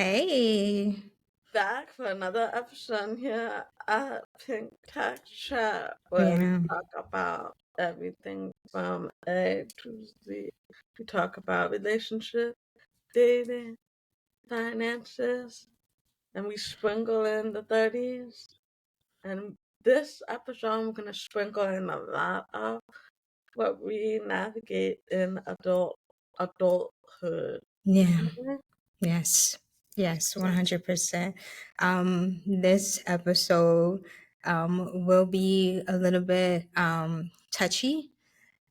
Hey. Back for another episode here at Pink Tech Chat, where we Yeah. talk about everything from A to Z. We talk about relationships, dating, finances, and we sprinkle in the 30s. And this episode, we're going to sprinkle in a lot of what we navigate in adulthood. Yeah. Yes. Yes, So, 100%. This episode will be a little bit touchy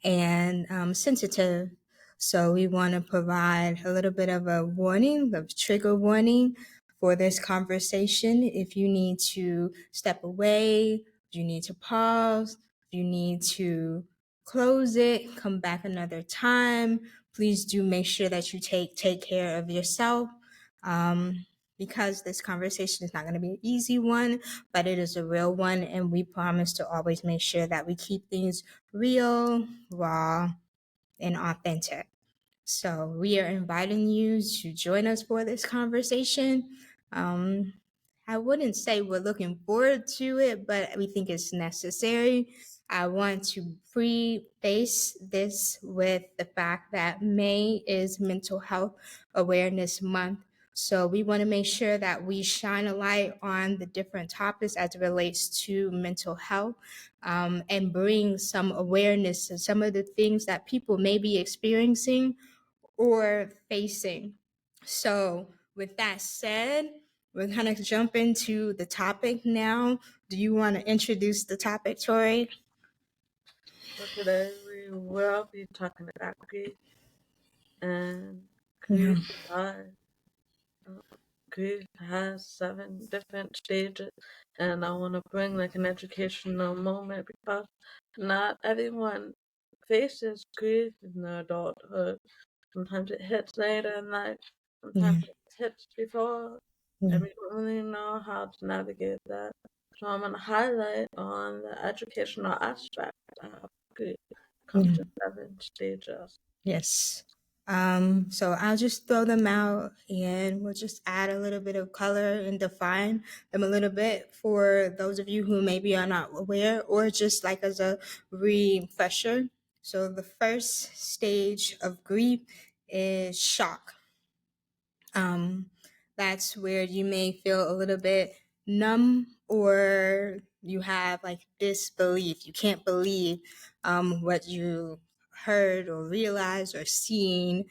and sensitive. So we want to provide a little bit of a warning, of trigger warning for this conversation. If you need to step away, you need to pause, you need to close it, come back another time. Please do make sure that you take care of yourself. Because this conversation is not going to be an easy one, but it is a real one, and we promise to always make sure that we keep things real, raw, and authentic. So we are inviting you to join us for this conversation. Um, I wouldn't say we're looking forward to it, but we think it's necessary. I want to preface this with the fact that May is Mental Health Awareness Month. So we want to make sure that we shine a light on the different topics as it relates to mental health, and bring some awareness to some of the things that people may be experiencing or facing. So, with that said, we're going to jump into the topic now. Do you want to introduce the topic, Tori? so today we will be talking about grief and Yeah. grief life. uh, Grief has 7 different stages, and I want to bring like an educational moment because not everyone faces grief in their adulthood. Sometimes it hits later in life, sometimes Yeah. it hits before, Yeah. and we don't really know how to navigate that. So I'm going to highlight on the educational aspect of grief. Yeah. Comes in 7 stages. Yes. So I'll just throw them out and we'll just add a little bit of color and define them a little bit for those of you who maybe are not aware, or just like as a refresher. So the first stage of grief is shock. Um, that's where you may feel a little bit numb, or you have like disbelief. You can't believe what you heard or realized or seen.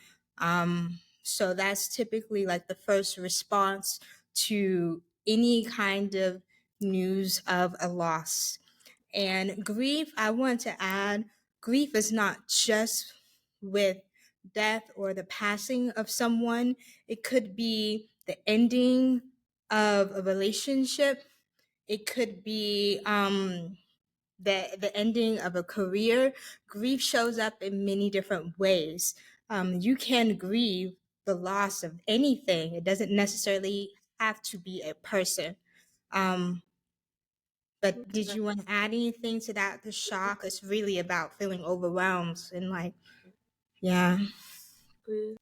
So that's typically like the first response to any kind of news of a loss. And grief, I want to add, grief is not just with death or the passing of someone. It could be the ending of a relationship. It could be the ending of a career. Grief shows up in many different ways. You can grieve the loss of anything. It doesn't necessarily have to be a person. Um, but did you want to add anything to that? The shock is really about feeling overwhelmed and like, yeah, Grief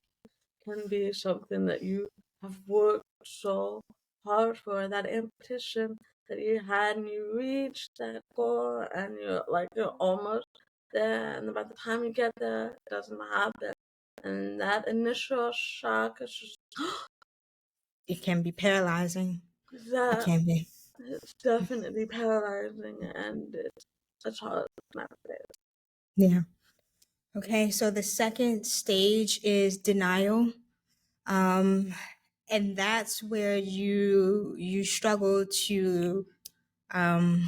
can be something that you have worked so hard for, that ambition that you had, and you reached that goal, and you're almost there, and by the time you get there, it doesn't happen. And that initial shock is just it can be paralyzing. It that can be. it's definitely paralyzing, and it's hard to navigate. Yeah. Okay. So the second stage is denial. Um, and that's where you struggle to um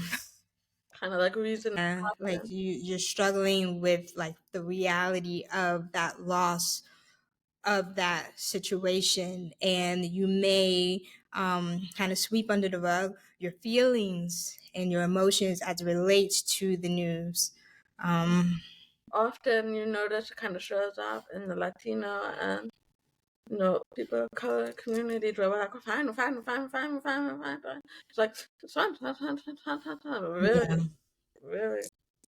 Kind of like reason it like happened. you're struggling with like the reality of that loss, of that situation, and you may kind of sweep under the rug your feelings and your emotions as it relates to the news. um Often you notice it kind of shows up in the Latino and people of color community were like, fine, fine, fine, fine, fine, fine, fine. It's like, it's fine, fine, fine, fine, fine, fine, fine. Really, yeah. really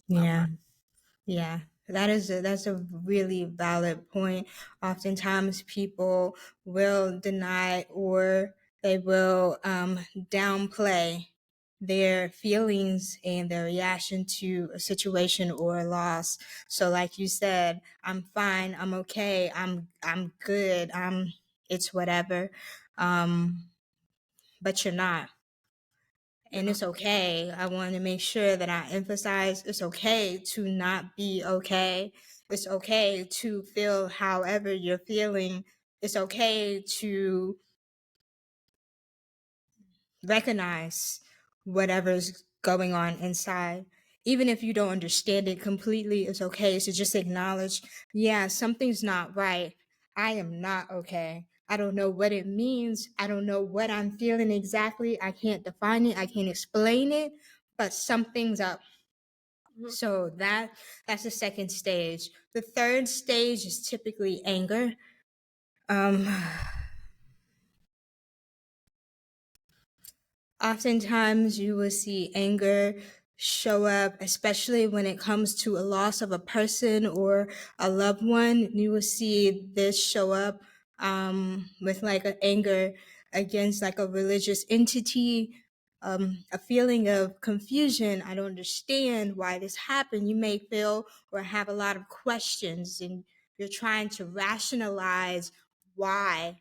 not Yeah. fine. Yeah. That's a really valid point. Oftentimes, people will deny or they will downplay their feelings and their reaction to a situation or a loss. So, like you said, I'm fine, I'm okay, I'm good, it's whatever. Um, but you're not, and Yeah. it's okay. I want to make sure that I emphasize it's okay to not be okay. It's okay to feel however you're feeling. It's okay to recognize whatever's going on inside. Even if you don't understand it completely, it's okay to just acknowledge, yeah, something's not right. I am not okay. I don't know what it means. I don't know what I'm feeling exactly. I can't define it. I can't explain it, but something's up. Mhm. So that's the second stage. The third stage is typically anger. Um, Oftentimes, you will see anger show up, especially when it comes to a loss of a person or a loved one. You will see this show up with like an anger against like a religious entity, a feeling of confusion. I don't understand why this happened. You may feel or have a lot of questions, and you're trying to rationalize why.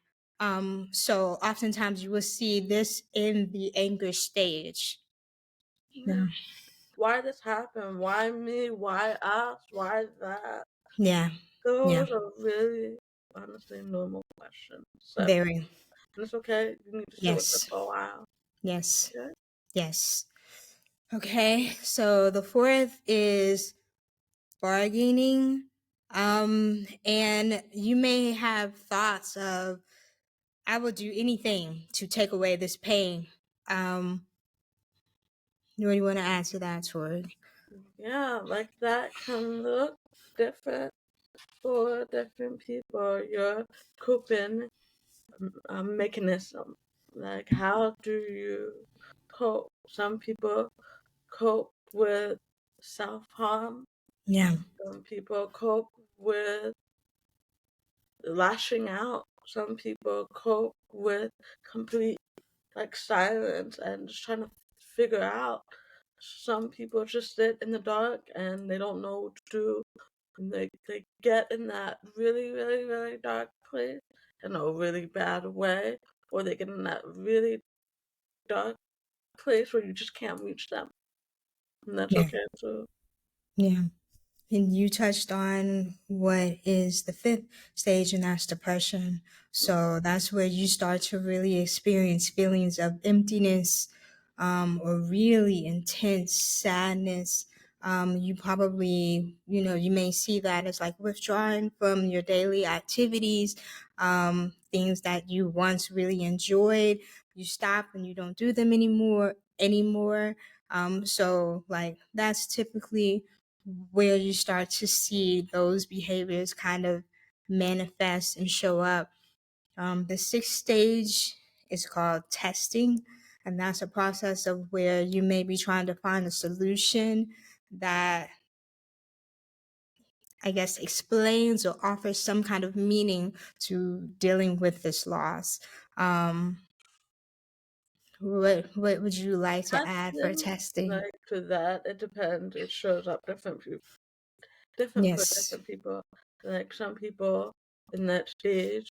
So oftentimes you will see this in the anger stage. Yeah. Yeah. Why this happened? Why me? Why us? Why that? Yeah. Yeah. Those are really, honestly, normal questions. So, Very. and it's okay. You need to sit with it Yes. for a while. Yes. Okay? Yes. Okay. So the fourth is bargaining. And you may have thoughts of, I will do anything to take away this pain. What do you want to answer that, Tori? Yeah, like that can look different for different people. Your coping mechanism. Like, how do you cope? Some people cope with self harm. Yeah. Some people cope with lashing out. Some people cope with complete like silence and just trying to figure out. Some people just sit in the dark and they don't know what to do. And they get in that really, really, really dark place in a really bad way, or they get in that really dark place where you just can't reach them. And that's Yeah. okay too. Yeah. And you touched on what is the fifth stage, and that's depression. So that's where you start to really experience feelings of emptiness, or really intense sadness. You probably, you may see that as like withdrawing from your daily activities, things that you once really enjoyed. You stop and you don't do them anymore. So like that's typically where you start to see those behaviors kind of manifest and show up. The sixth stage is called testing, and that's a process of where you may be trying to find a solution that, I guess, explains or offers some kind of meaning to dealing with this loss. What would you like to add for Testing, testing? like to that, it depends. It shows up different for Yes. different people. Like some people in that stage,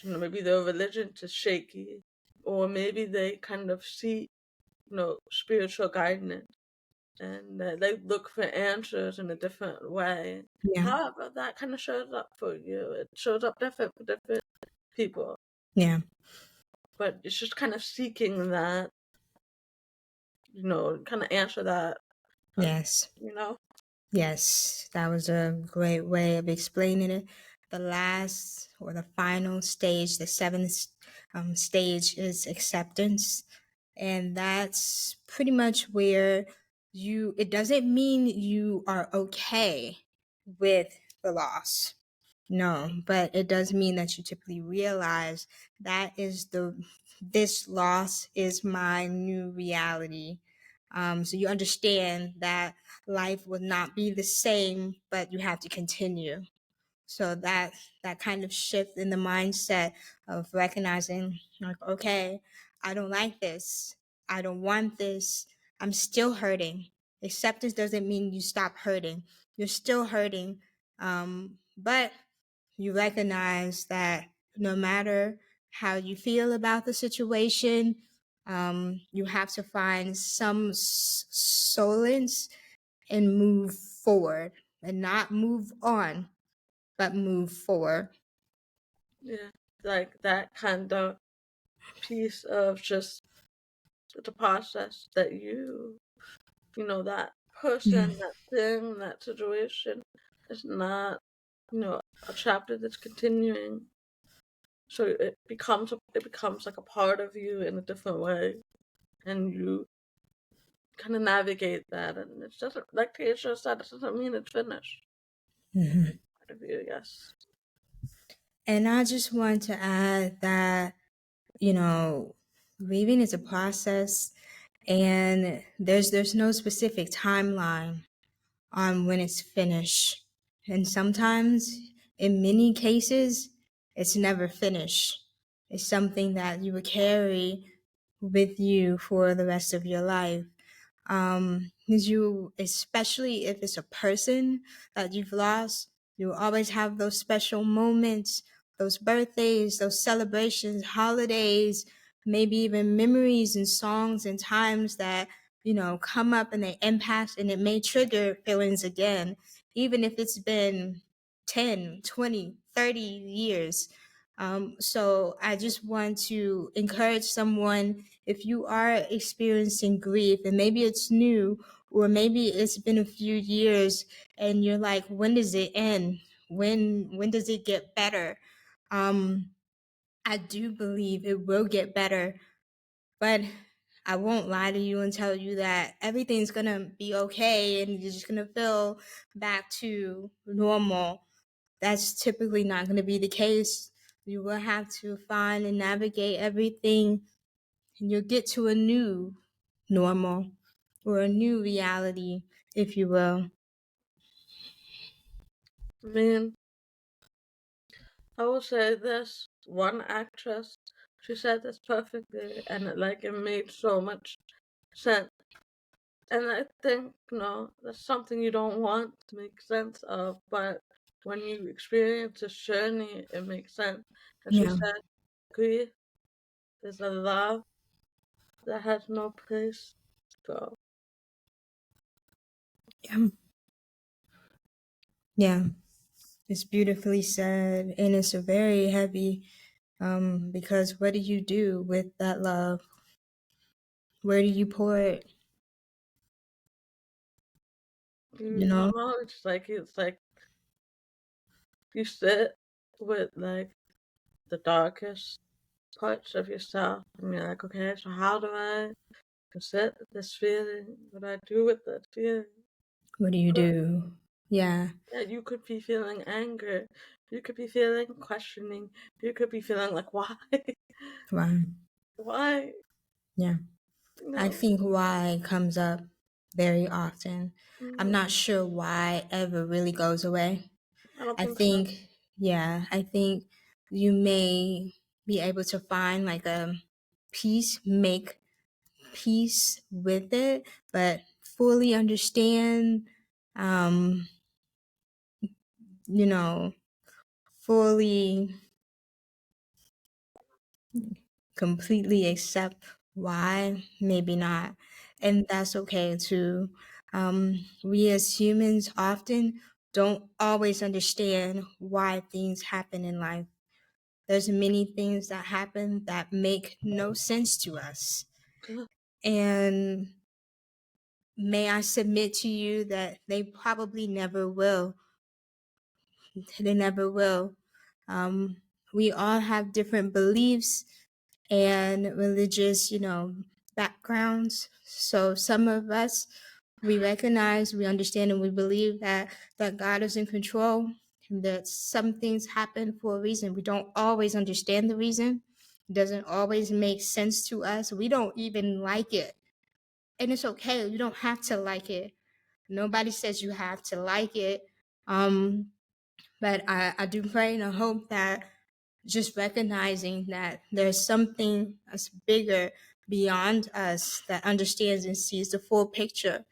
maybe their religion is shaky, or maybe they kind of see, spiritual guidance, and they look for answers in a different way. Yeah. However, that kind of shows up for you. It shows up different for different people, Yeah. but it's just kind of seeking that, kind of answer that, kind of, Yes. you know. Yes, that was a great way of explaining it. The last or the final stage, the seventh stage, is acceptance. And that's pretty much where it doesn't mean you are okay with the loss. No, but it does mean that you typically realize this loss is my new reality. So you understand that life will not be the same, but you have to continue. So that kind of shift in the mindset of recognizing, like, okay, I don't like this, I don't want this, I'm still hurting. Acceptance doesn't mean you stop hurting. You're still hurting, but you recognize that no matter how you feel about the situation, you have to find some solace and move forward and not move on, but move forward. Yeah, like that kind of piece of just the process that that person, Yeah. that thing, that situation is not, a chapter that's continuing. So it becomes like a part of you in a different way, and you kind of navigate that. And it doesn't, like Tasia said, it doesn't mean it's finished. Mhm. Part of you, yes. And I just want to add that, grieving is a process, and there's no specific timeline on when it's finished. And sometimes, in many cases, it's never finished. It's something that you will carry with you for the rest of your life. Because you, especially if it's a person that you've lost, you always have those special moments, those birthdays, those celebrations, holidays, maybe even memories and songs and times that, come up and they impact, and it may trigger feelings again, even if it's been 10, 20, 30 years. So I just want to encourage someone, if you are experiencing grief and maybe it's new, or maybe it's been a few years and you're like, when does it end? When does it get better? I do believe it will get better, but I won't lie to you and tell you that everything's gonna be okay and you're just gonna feel back to normal. That's typically not gonna be the case. You will have to find and navigate everything, and you'll get to a new normal or a new reality, if you will. I mean, I will say this one actress, she said this perfectly, and it made so much sense. And I think, that's something you don't want to make sense of, but when you experience this journey, it makes sense. And she Yeah. said, grief is a love that has no place to go. Yeah. Yeah. It's beautifully said, and it's a very heavy, because what do you do with that love? Where do you pour it? You You know? don't know, it's like you sit with the darkest parts of yourself, and you're like, okay, so how do I sit with this feeling? What do I do with this feeling? What do you do? Yeah. Yeah, you could be feeling anger. You could be feeling questioning. You could be feeling like, why? Wow. Why? Yeah. I No, think why comes up very often. I'm no, not sure why ever really goes away. I don't I think so. think, yeah, I think you may be able to find like a peace, make peace with it, but fully understand, um, you know, fully, completely accept why, maybe not. And that's okay too. We as humans often don't always understand why things happen in life. There's many things that happen that make no sense to us. And may I submit to you that they probably never will. They never will. Um, we all have different beliefs and religious, backgrounds. So some of us, we recognize, we understand, and we believe that God is in control, and that some things happen for a reason. We don't always understand the reason. It doesn't always make sense to us. We don't even like it. And it's okay. You don't have to like it. Nobody says you have to like it. Um, but I do pray and I hope that just recognizing that there's something that's bigger beyond us that understands and sees the full picture,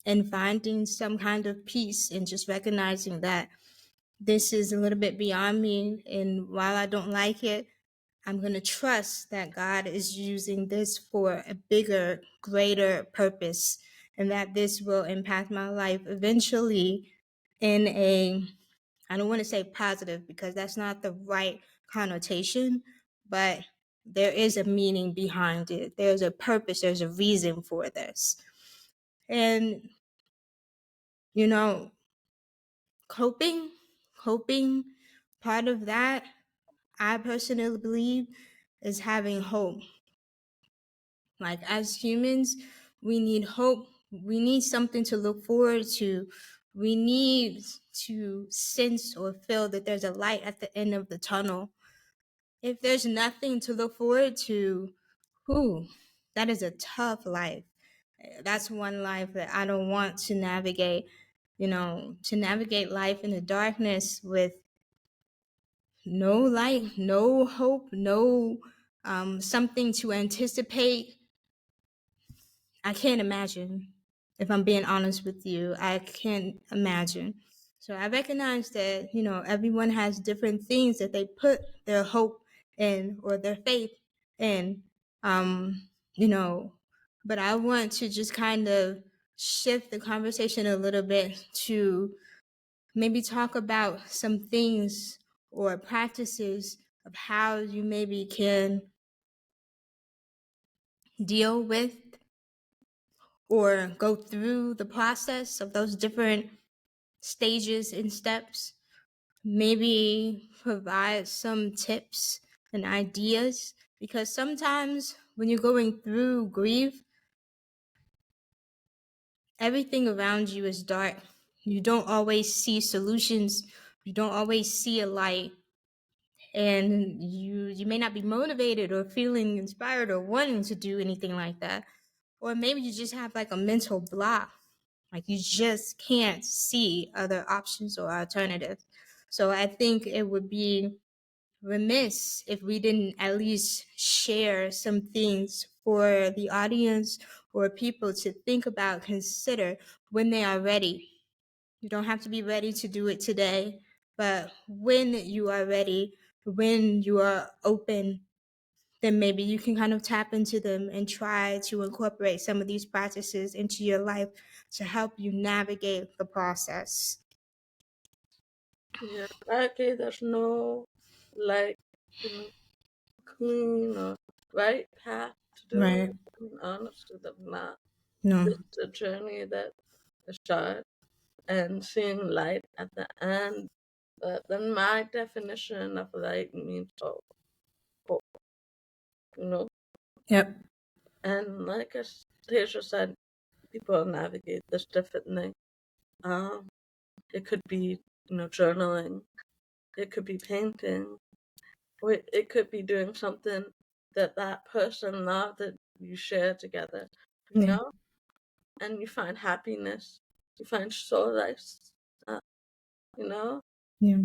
and finding some kind of peace and just recognizing that this is a little bit beyond me. And while I don't like it, I'm going to trust that God is using this for a bigger, greater purpose, and that this will impact my life eventually in a, I don't want to say positive because that's not the right connotation, but there is a meaning behind it. There's a purpose, there's a reason for this. And, you know, coping, coping, part of that, I personally believe, is having hope. Like, as humans, we need hope. We need something to look forward to. We need to sense or feel that there's a light at the end of the tunnel. If there's nothing to look forward to, whew, that is a tough life. That's one life that I don't want to navigate. To navigate life in the darkness with no light, no hope, no something to anticipate. I can't imagine. If I'm being honest with you, I can't imagine. So I recognize that, everyone has different things that they put their hope in or their faith in. Um, you know, but I want to just kind of shift the conversation a little bit to maybe talk about some things or practices of how you maybe can deal with or go through the process of those different stages and steps. Maybe provide some tips and ideas, because sometimes when you're going through grief, everything around you is dark. You don't always see solutions. You don't always see a light. And you may not be motivated or feeling inspired or wanting to do anything like that. Or maybe you just have like a mental block. Like, you just can't see other options or alternatives. So I think it would be remiss if we didn't at least share some things for the audience or people to think about, consider when they are ready. You don't have to be ready to do it today, but when you are ready, when you are open, then maybe you can kind of tap into them and try to incorporate some of these practices into your life to help you navigate the process. Yeah, okay, there's no like, you know, clean or right path to do it. Right. I mean, honestly, there's not. No. It's a journey that is start and seeing light at the end. But then my definition of light means hope, hope, you know. Yep. And like as Tasia said, people navigate this differently. Um, it could be, journaling. It could be painting. Or it could be doing something that that person loved that you share together, you Yeah. know? And you find happiness. You find solace, uh, you know? Yeah.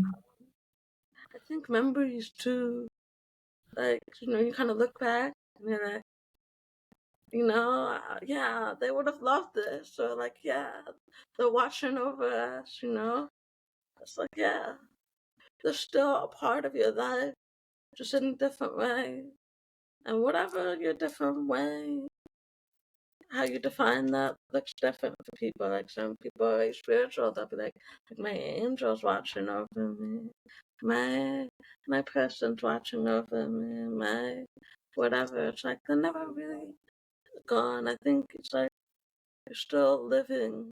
I think memories too, like, you kind of look back and you're like, yeah, they would have loved this. Or like, yeah, they're watching over us, you know? It's like, yeah, they're still a part of your life, just in a different way. And whatever your different way, how you define that looks different for people. Like some people are very spiritual, they'll be like my angel's watching over me, my person's watching over me, my whatever. It's like they're never really gone. I think it's like you're still living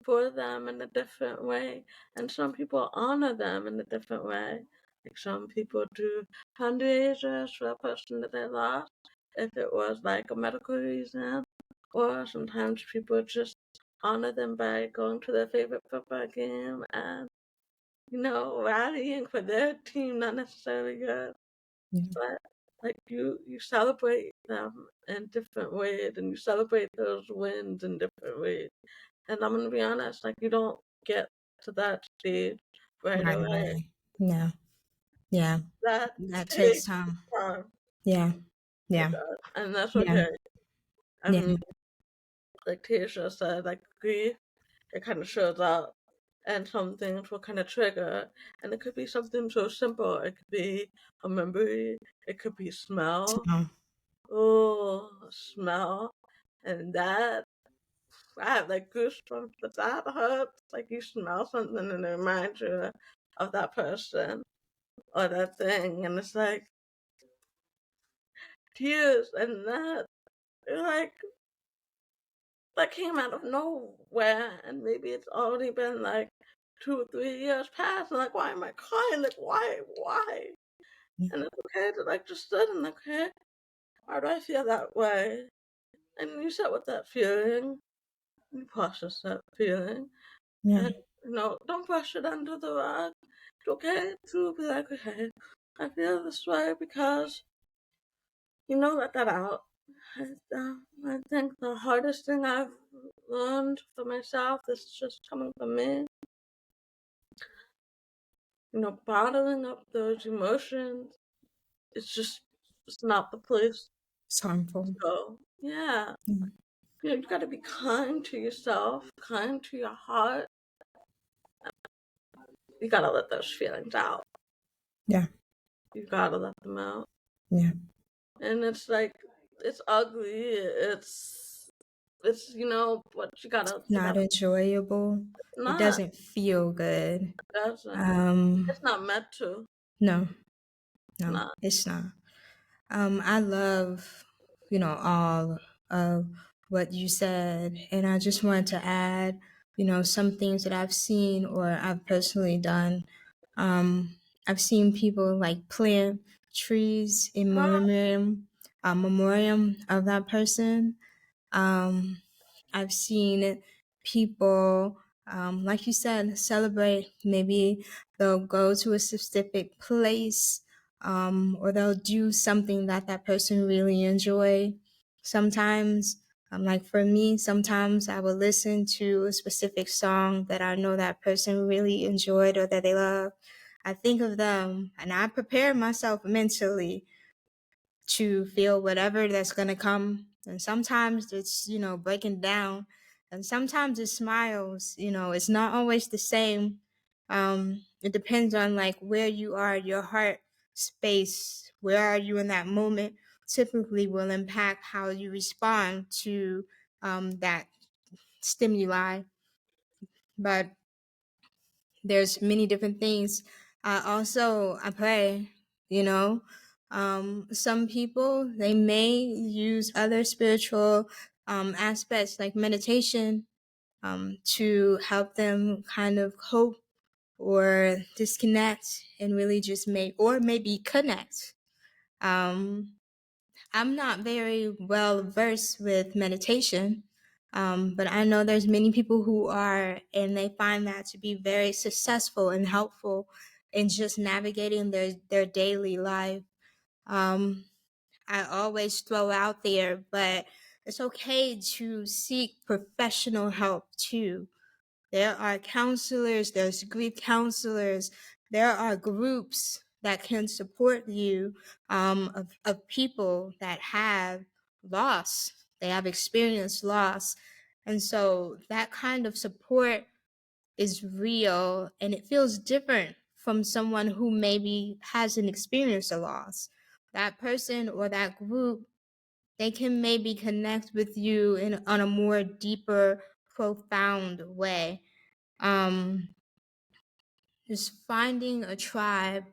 for them in a different way, and some people honor them in a different way. Like some people do fundraisers for a person that they lost, if it was like a medical reason, or sometimes people just honor them by going to their favorite football game and rallying for their team, not necessarily yours. Yeah. But Like you celebrate them in different ways, and you celebrate those wins in different ways. And I'm gonna be honest, like you don't get to that stage right Right away. away. Yeah. Yeah. That That takes takes time. time. Yeah. It Yeah. does, and that's Yeah. okay. I Yeah. mean, like Tisha said, like grief, it kind of shows up, and some things will kind of trigger, and it could be something so simple. It could be a memory. It could be smell. So, Oh, smell, and that I have like goosebumps. But that hurts. Like you smell something and it reminds you of that person or that thing, and it's like tears, and that like that came out of nowhere, and maybe it's already been like 2 or 3 years past, and like, why am I crying? Like, why? yeah. And it's okay to like just sit and like, okay, why do I feel that way? And you sit with that feeling, you process that feeling, Yeah. and don't brush it under the rug. It's okay to be like, okay, I feel this way because let that out. I think the hardest thing I've learned for myself, this is just coming from me, bottling up those emotions, it's not the place It's to harmful. go. Yeah. Yeah. You gotta be kind to yourself, kind to your heart. You gotta let those feelings out. Yeah. You gotta let them out. Yeah. And it's like, it's ugly. It's, but you Not gotta, enjoyable. It not, doesn't feel good. it doesn't. Um, It's not meant to. no, It's no, not. it's not. I love, all of what you said. And I just wanted to add, some things that I've seen or I've personally done. Um, I've seen people like plant trees in Huh? memoriam of that person. Um, I've seen people, like you said, celebrate. Maybe they'll go to a specific place, or they'll do something that that person really enjoy. Sometimes, like for me, sometimes I will listen to a specific song that I know that person really enjoyed or that they love. I think of them and I prepare myself mentally to feel whatever that's going to come. And sometimes it's, breaking down. And sometimes it's smiles. It's not always the same. It depends on like where you are, your heart space, where are you in that moment, typically will impact how you respond to that stimuli. But there's many different things. I pray, you know. Some people, they may use other spiritual aspects like meditation to help them kind of cope or disconnect and really just or maybe connect. Um, I'm not very well versed with meditation, but I know there's many people who are, and they find that to be very successful and helpful in just navigating their daily life. Um, I always throw out there, but it's okay to seek professional help too. There are counselors, there's grief counselors, there are groups that can support you of people that have loss, they have experienced loss. And so that kind of support is real and it feels different from someone who maybe hasn't experienced a loss. That person or that group, they can maybe connect with you on a more deeper, profound way. um, just finding a tribe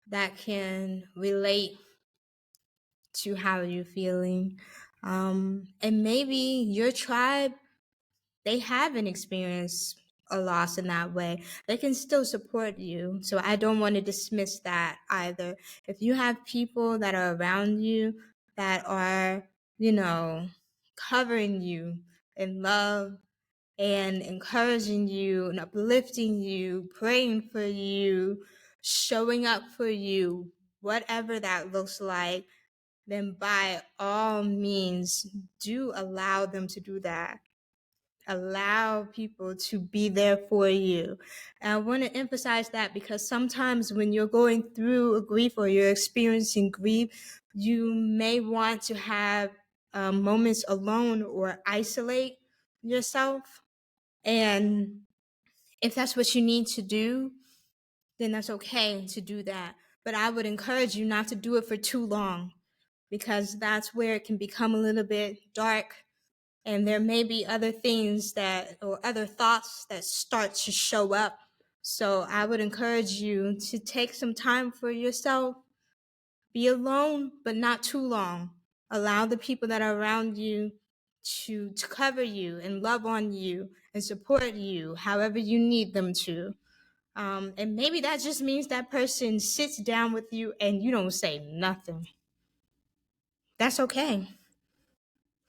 that can relate to how you're feeling. And maybe your tribe, they haven't experienced a loss in that way. They can still support you. So I don't want to dismiss that either. If you have people that are around you that are, you know, covering you in love and encouraging you and uplifting you, praying for you, showing up for you, whatever that looks like. then by all means, do allow them to do that. Allow people to be there for you. And I want to emphasize that because sometimes when you're going through a grief or you're experiencing grief, you may want to have moments alone or isolate yourself. And if that's what you need to do, then that's okay to do that. But I would encourage you not to do it for too long because that's where it can become a little bit dark, and there may be other things that or other thoughts that start to show up. So I would encourage you to take some time for yourself. Be alone, but not too long. Allow the people that are around you to cover you and love on you and support you however you need them to. And maybe that just means that person sits down with you and you don't say nothing. That's okay.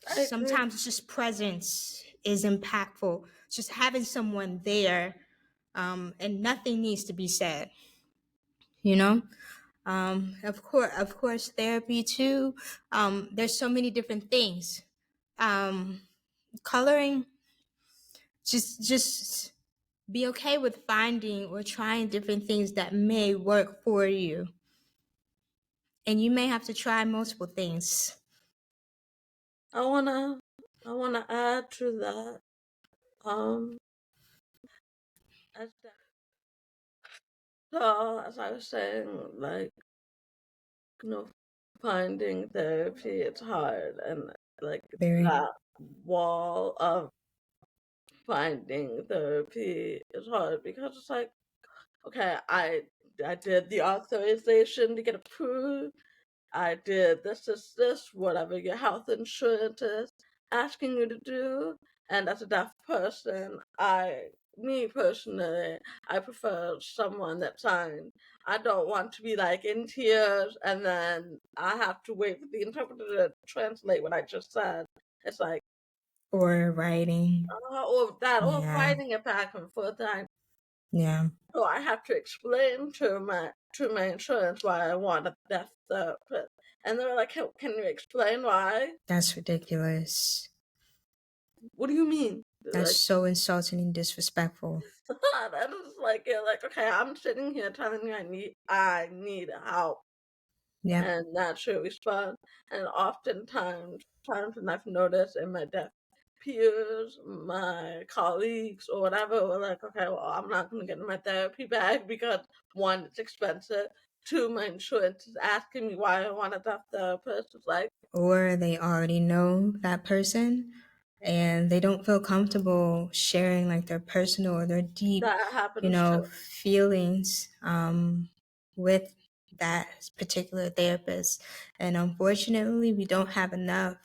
I agree. Sometimes just presence is impactful. Just having someone there, and nothing needs to be said. You know, of course, therapy too. There's so many different things. Um, Coloring, just be okay with finding or trying different things that may work for you, and you may have to try multiple things. I wanna I wanna add to that. Um, as as I was saying, like, you know, finding therapy, it's hard, and like Very. that wall of finding therapy is hard because it's like, okay, I did the authorization to get approved. I did this, whatever your health insurance is asking you to do. And as a deaf person, me personally, I prefer someone that signed. I don't want to be like in tears and then I have to wait for the interpreter to translate what I just said. It's like, Or writing. or Yeah, writing it back and forth. yeah. So I have to explain to my insurance why I want a deaf therapist, and they're like, "Can you explain why? That's ridiculous. What do you mean?" That's Like so insulting and disrespectful. that is like you're like, okay, I'm sitting here telling you I need help, Yep. and that's your response. And oftentimes, times when I've noticed in my deaf peers, my colleagues, or whatever, were like, okay, well, I'm not going to get my therapy back because one, it's expensive. Two, my insurance is asking me why I want a deaf therapist. It's like Or they already know that person and they don't feel comfortable sharing like their personal or their deep, that happens too. feelings with that particular therapist. And unfortunately, we don't have enough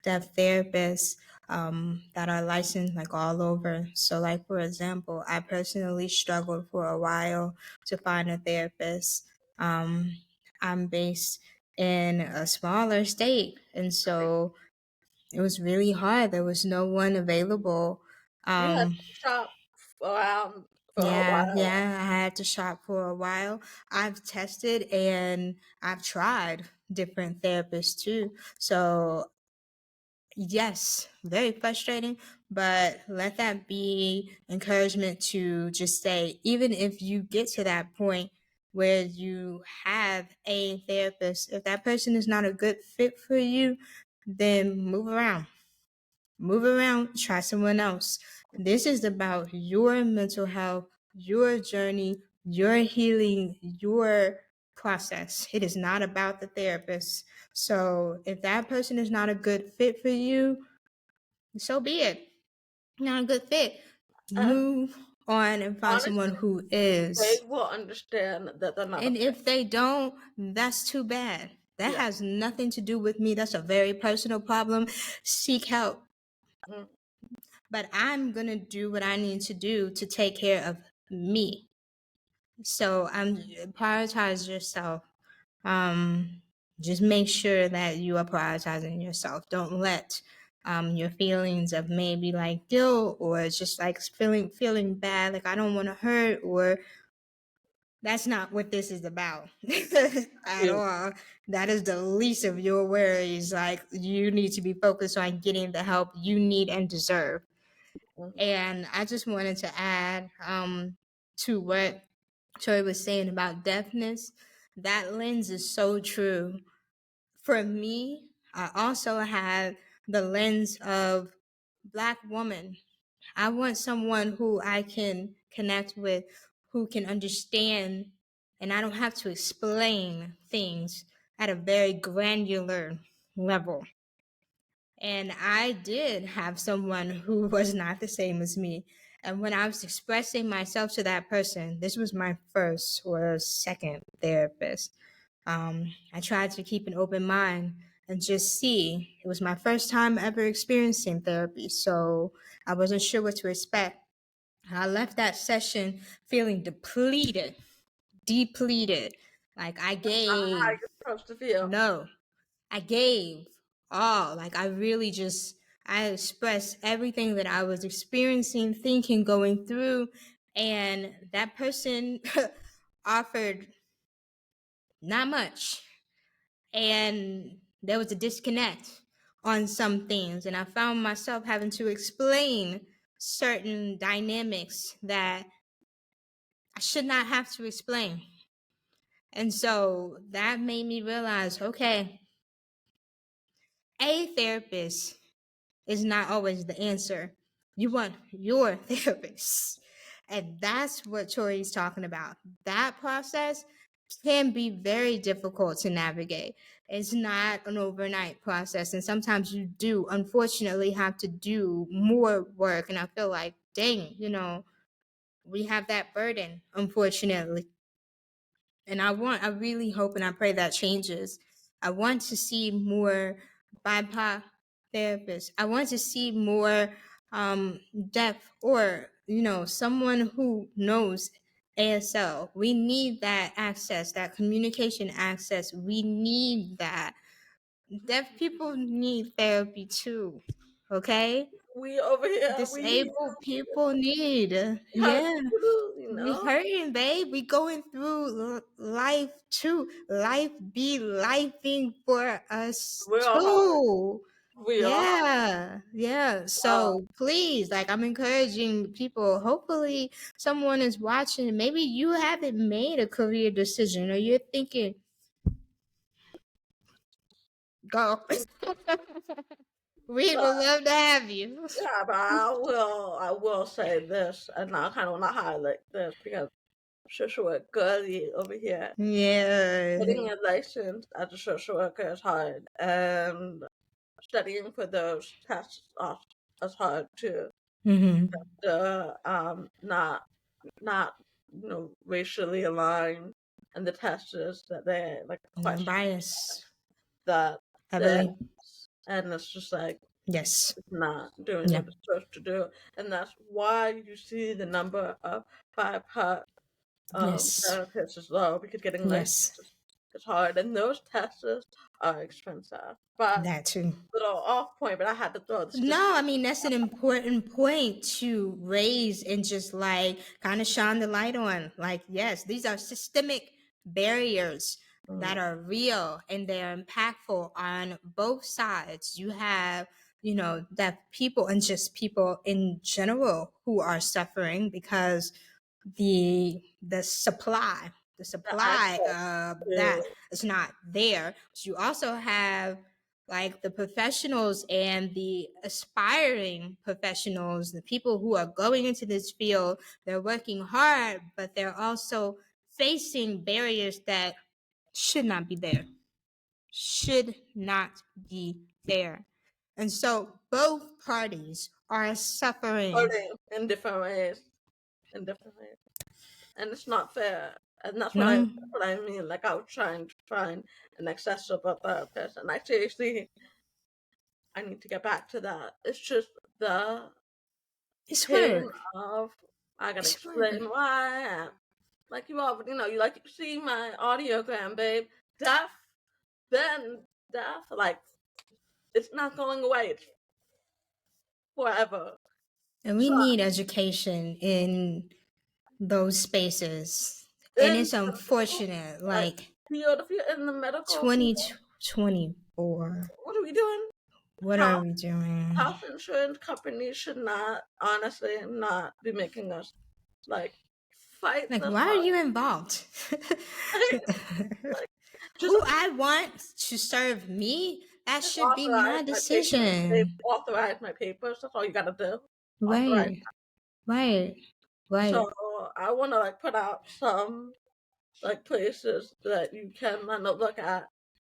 deaf therapists that are licensed like all over. So, like for example, I personally struggled for a while to find a therapist. I'm based in a smaller state, and so it was really hard. There was no one available. You had Um, to shop around for a yeah, while. yeah, I had to shop for a while. I've tested and I've tried different therapists too. So yes, very frustrating, but let that be encouragement to just say, even if you get to that point where you have a therapist, if that person is not a good fit for you, then move around. Move around, try someone else. This is about your mental health, your journey, your healing, your process. It is not about the therapist. So if that person is not a good fit for you, so be it. Not a good fit. And Move on and find honestly, someone who they is. will understand that they're not a And fit. if they don't, that's too bad. That Yeah. has nothing to do with me. That's a very personal problem. Seek help. Mm. But I'm going to do what I need to do to take care of me. So I'm prioritize yourself. Um, just make sure that you are prioritizing yourself. Don't let your feelings of maybe like guilt or just like feeling bad, like I don't want to hurt, or That's not what this is about at Yeah. all. That is the least of your worries. Like, you need to be focused on getting the help you need and deserve. Mhm. And I just wanted to add to what Troy was saying about deafness. That lens is so true. For me, I also have the lens of Black woman. I want someone who I can connect with, who can understand, and I don't have to explain things at a very granular level. And I did have someone who was not the same as me. And when I was expressing myself to that person, this was my first or second therapist. I tried to keep an open mind and just see. It was my first time ever experiencing therapy, so I wasn't sure what to expect. I left that session feeling depleted. Like I Not how gave, you're supposed to feel. no, I gave all. Like I really just, I expressed everything that I was experiencing, thinking, going through. And that person offered not much. And there was a disconnect on some things. And I found myself having to explain certain dynamics that I should not have to explain. And so that made me realize, okay, a therapist is not always the answer. You want your therapist. And that's what Tori's talking about. That process can be very difficult to navigate. It's not an overnight process. And sometimes you do, unfortunately, have to do more work. And I feel like, dang, we have that burden, unfortunately. And I really hope and I pray that changes. I want to see more BIPOC therapists. I want to see more deaf or, someone who knows ASL. We need that access, that communication access. We need that. Deaf people need therapy too. Okay? We over here, Disabled people need. we hurt Yeah. too, We hurting, babe. We going through life too. Life be lifing for us Real hard. too. Real hard. Yeah, yeah. So please, like, I'm encouraging people. Hopefully, someone is watching. Maybe you haven't made a career decision, or you're thinking, "Go." We But would love to have you. yeah, but I will say this, and I kind of want to highlight this because social work girly over here. Yeah. Getting a license as a social worker is hard, and studying for those tests is hard too. Mm-hmm. The not racially aligned, and the tests that they like the No question bias, that the heavily. and it's just like Yes. not doing Yeah. what it's supposed to do, and that's why you see the number of BIPOC Yes. therapists is low because getting Yes. licensed is hard, and those tests are expensive. But That too. little off point, but I had to throw this. No, I mean, that's an important point to raise and just like kind of shine the light on. Like, yes, these are systemic barriers that Mm, are real and they're impactful on both sides. You have, that people and just people in general who are suffering because the the supply access of to that is not there. So you also have like the professionals and the aspiring professionals, the people who are going into this field, they're working hard, but they're also facing barriers that should not be there. Should not be there. And so both parties are suffering. hurting in different ways, in different ways, and it's not fair. And No, that's what I mean. Like I was trying to find an accessible therapist, and I seriously, I need to get back to that. It's just the it's pain work. of I gotta It's work. explain why. And like you already know, you like you see my audiogram, babe. Deaf, then deaf. Like it's not going away. It's forever. And we So need education in those spaces. And in it's unfortunate, like like field, if you're in the medical field, 2024. what are we doing? What are Health we doing? health insurance companies should not, honestly, not be making us like fight Like, this why are hard. you involved? Like, just Who I want to serve me, that just should be authorize my my papers. They decision. authorize my papers. That's all you gotta do. Authorize. Right, right, right. So I want to like put out some like places that you can kind of look at.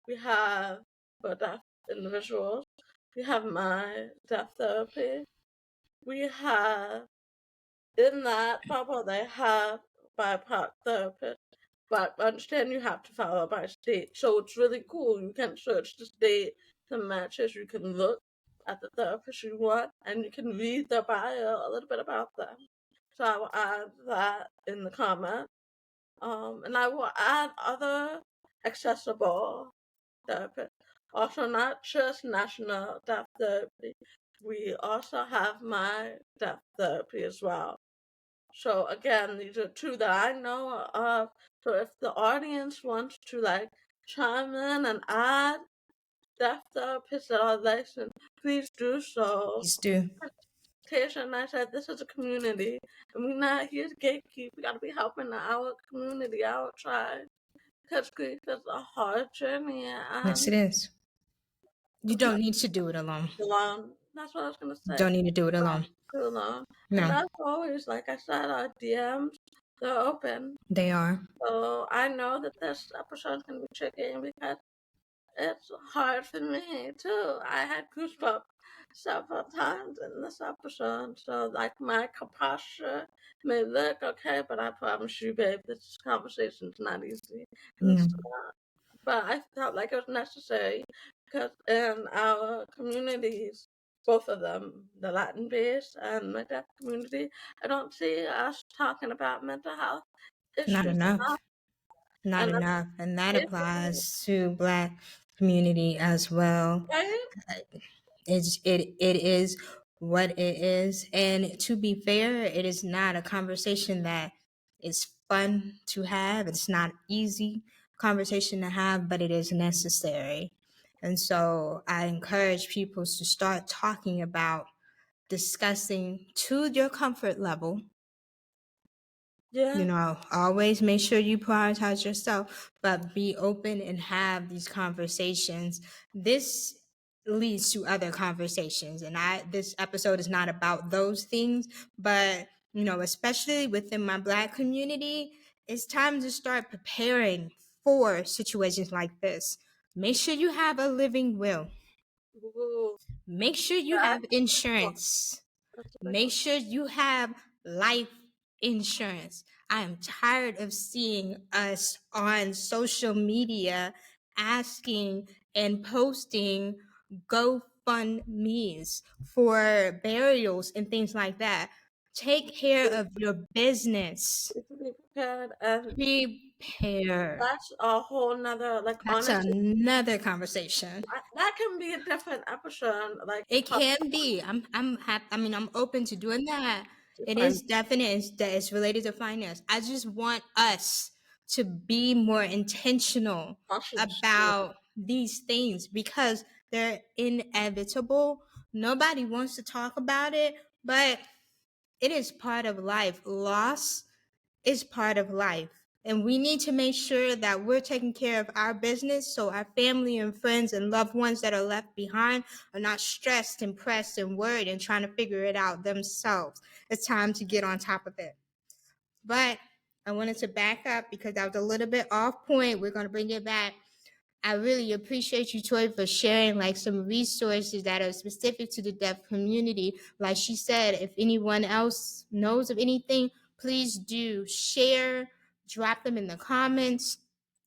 We have for deaf individuals. We have my deaf therapy. We have in that bubble they have BIPOC therapists. But understand you have to follow by state. So it's really cool. You can search the state, the matches. You can look at the therapist you want, and you can read their bio a little bit about them. So I will add that in the comment. And I will add other accessible therapists. Also, not just National Deaf Therapy. We also have my deaf therapy as well. So again, these are two that I know of. So if the audience wants to like chime in and add deaf therapists that are licensed, please do so. Please do. Tasha and I said this is a community, and we're not here to gatekeep. We gotta be helping our community, our tribe, because grief is a hard journey, Yes, and it is. You it's not don't need to do it alone. alone. That's what I was gonna You say. don't need to do it Not alone. too long. And No, as always, like I said, our DMs, they're open. they are. So I know that this episode's gonna be tricky because it's hard for me too. I had goosebumps several times in this episode. So like my posture may look okay, but I promise you, babe, this conversation's not easy. And Yeah. so, but I felt like it was necessary because in our communities, both of them, the Latin based and the deaf community, I don't see us talking about mental health Not issues enough. enough. Not And enough. And that basically, applies to Black community as well. right? It is what it is. And to be fair, it is not a conversation that is fun to have. It's not easy conversation to have, but it is necessary. And so I encourage people to start talking about discussing to your comfort level. Yeah, Always make sure you prioritize yourself, but be open and have these conversations. This leads to other conversations. And this episode is not about those things, but especially within my Black community, it's time to start preparing for situations like this. Make sure you have a living will. ooh, Make sure you that's have well, insurance. that's a big Make one. sure you have life insurance. I am tired of seeing us on social media asking and posting GoFundMe's for burials and things like that. Take care of your business. To be prepared, and Prepare. that's a whole nother, like, That's honestly, another conversation. that can be a different episode, like, It talk can be. I'm happy. I mean, I'm open to doing that. to It find is definite. That it's related to finance. I just want us to be more intentional conscious. about these things because they're inevitable. Nobody wants to talk about it, but it is part of life. Loss is part of life. And we need to make sure that we're taking care of our business so our family and friends and loved ones that are left behind are not stressed and pressed and worried and trying to figure it out themselves. It's time to get on top of it. But I wanted to back up because that was a little bit off point. We're going to bring it back. I really appreciate you, Tori, for sharing like some resources that are specific to the deaf community. Like she said, if anyone else knows of anything, please do share, drop them in the comments,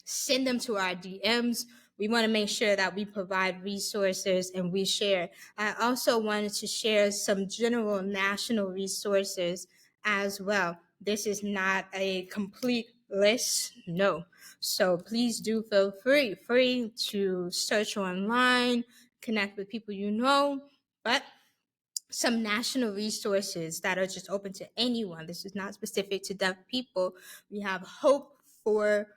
send them to our DMs. We want to make sure that we provide resources and we share. I also wanted to share some general national resources as well. This is not a complete list, no. So please do feel free to search online, connect with people you know, but some national resources that are just open to anyone. This is not specific to deaf people. We have Hope for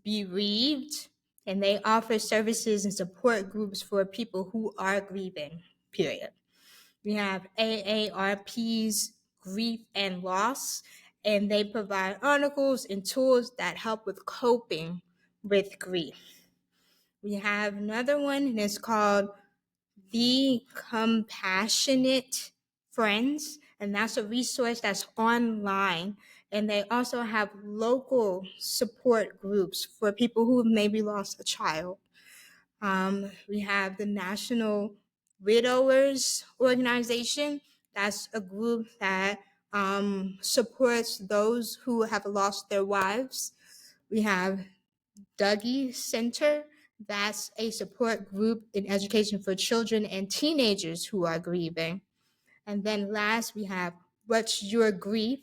bereaved, and they offer services and support groups for people who are grieving, period. We have AARP's Grief and Loss, and they provide articles and tools that help with coping with grief. We have another one, and it's called The Compassionate Friends, and that's a resource that's online. And they also have local support groups for people who maybe lost a child. We have the National Widowers Organization. That's a group that supports those who have lost their wives. We have Dougie Center. That's a support group in education for children and teenagers who are grieving. And then last, we have What's Your Grief?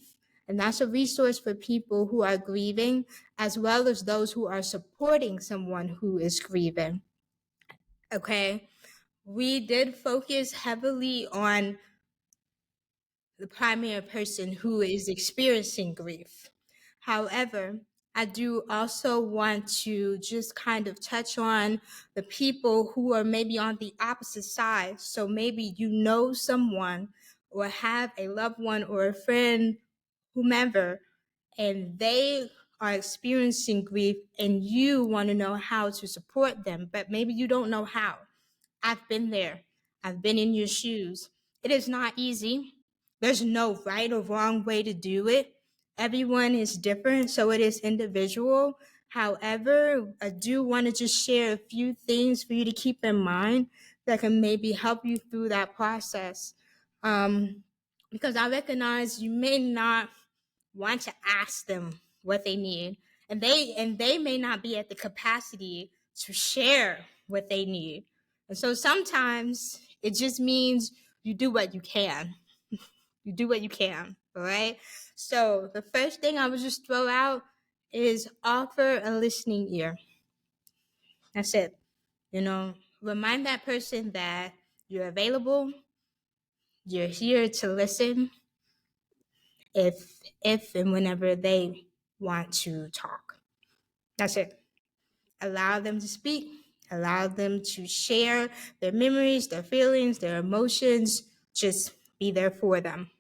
And that's a resource for people who are grieving, as well as those who are supporting someone who is grieving. Okay. We did focus heavily on the primary person who is experiencing grief. However, I do also want to just kind of touch on the people who are maybe on the opposite side. So maybe you know someone or have a loved one or a friend, whomever, and they are experiencing grief and you want to know how to support them, but maybe you don't know how. I've been there. I've been in your shoes. It is not easy. There's no right or wrong way to do it. Everyone is different, so it is individual. However, I do want to just share a few things for you to keep in mind that can maybe help you through that process. Because I recognize you may not want to ask them what they need, and they may not be at the capacity to share what they need. And so sometimes it just means you do what you can. You do what you can, all right? So the first thing I would just throw out is offer a listening ear. That's it. Remind that person that you're available, you're here to listen if and whenever they want to talk. That's it. Allow them to speak, allow them to share their memories, their feelings, their emotions. Just be there for them.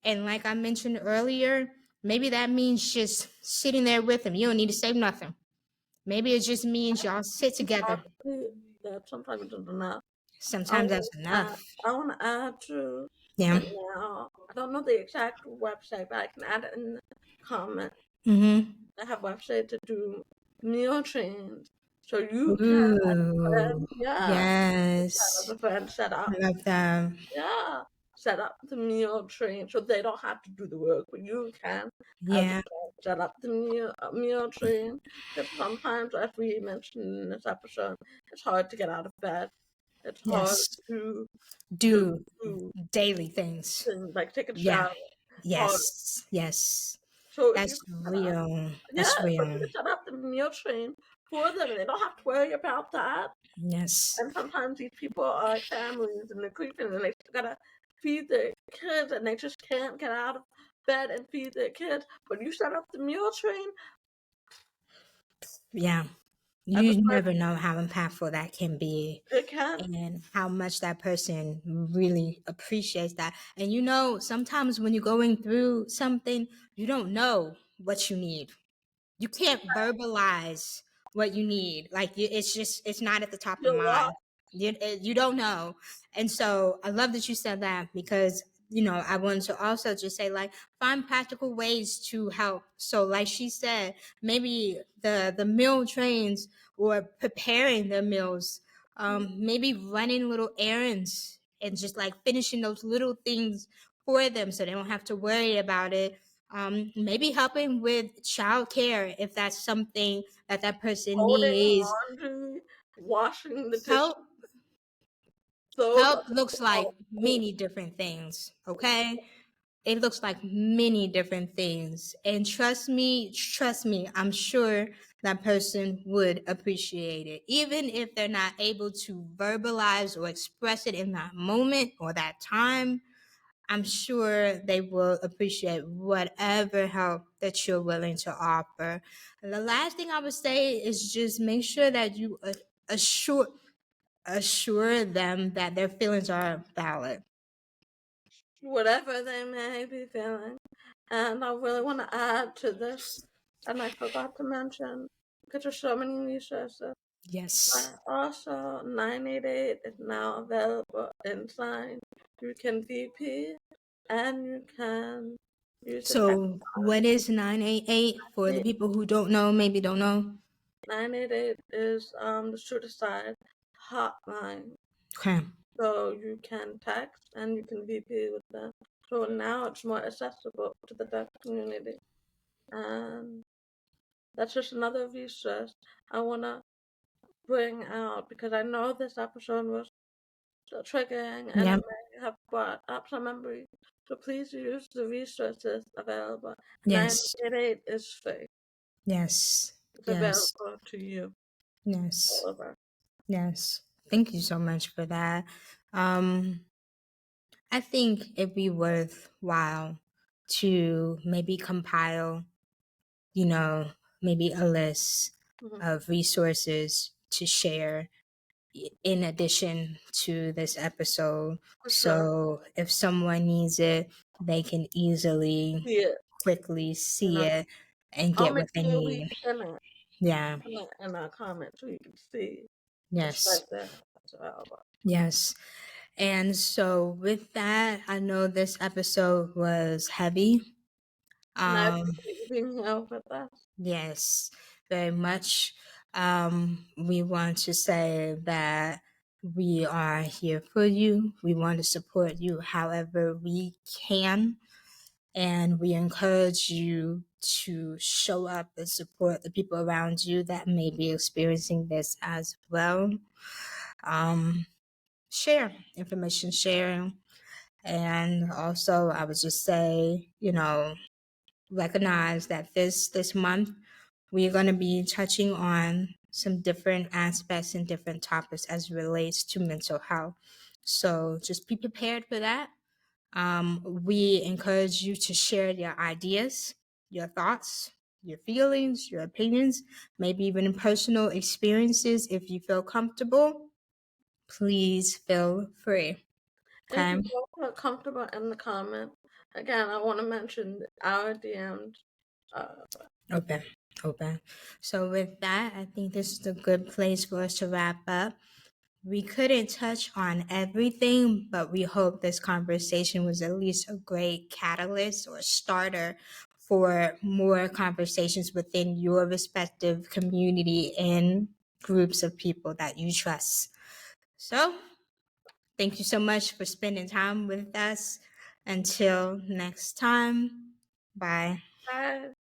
And like I mentioned earlier, maybe that means just sitting there with them. You don't need to say nothing. Maybe it just means y'all sit together. That sometimes it's enough. I Sometimes that's want to add, enough. I want to add to Yeah. right now. I don't know the exact website, but I can add it in the comment. Mm-hmm. I have website to do meal trains, so you can, Ooh. yeah, Yes. the friend set up, I love that. yeah, set up the meal train, so they don't have to do the work, but you can, as a Yeah. friend, set up the meal train. Because sometimes, as we mentioned in this episode, it's hard to get out of bed. It's hard Yes. to Do do daily things. things like take a Yeah. shower. It's hard. Yes. Yes. So if you That's set up, real. yeah, That's but real. you set up the meal train for them, and they don't have to worry about that. Yes. And sometimes these people are like families, and they're creeping, and they still gotta feed their kids, and they just can't get out of bed and feed their kids. But you set up the meal train Yeah. as a You friend, never know how impactful that can be it can. and how much that person really appreciates that. And sometimes when you're going through something, you don't know what you need. You can't verbalize what you need. Like it's not at the top of Feel lost. mind. You don't know. And so I love that you said that because I wanted to also just say, like, find practical ways to help. So like she said, maybe the meal trains or preparing the meals, maybe running little errands and just like finishing those little things for them so they don't have to worry about it. Maybe helping with childcare if that's something that person Folding needs. laundry, washing the dishes, Help those help are looks like things. many different things, okay? It looks like many different things. And trust me, I'm sure that person would appreciate it. Even if they're not able to verbalize or express it in that moment or that time, I'm sure they will appreciate whatever help that you're willing to offer. And the last thing I would say is just make sure that you assure assure them that their feelings are valid. whatever they may be feeling. And I really want to add to this, and I forgot to mention, because there's so many resources. Yes. Also, 988 is now available in Sign. You can VP and you can use the text So, what is 988 for the line. people who don't know, maybe don't know? 988 is the suicide hotline. Okay. So you can text and you can VP with them. So now it's more accessible to the deaf community. And that's just another resource I want to bring out because I know this episode was so triggering and it Yep. may have brought up some memories. So please use the resources available. Yes. 988 is free. Yes. It's Yes. available to you, Yes. all of us. Yes. Thank you so much for that. Um, I think it'd be worthwhile to maybe compile, you know, maybe a list Mhm. of resources to share in addition to this episode. For sure. So if someone needs it, they can easily, Yeah. quickly You see know, it and I'll get make what they sure we need. pin it Yeah. in our comments so you can see it's right Yes. there. It's available. Yes. And so with that, I know this episode was heavy. And I Um, appreciate you being here with us. yes, very much. We want to say that we are here for you. We want to support you however we can. And we encourage you to show up and support the people around you that may be experiencing this as well. Um, share information sharing. And also, I would just say, recognize that this month we're going to be touching on some different aspects and different topics as it relates to mental health. So just be prepared for that. We encourage you to share your ideas, your thoughts, your feelings, your opinions, maybe even personal experiences. If you feel comfortable, please feel free. If Okay. you don't feel comfortable in the comments, again, I want to mention our DMs. Uh, Open. Open. So with that, I think this is a good place for us to wrap up. We couldn't touch on everything, but we hope this conversation was at least a great catalyst or starter for more conversations within your respective community and groups of people that you trust. So, thank you so much for spending time with us. Until next time, bye. Bye.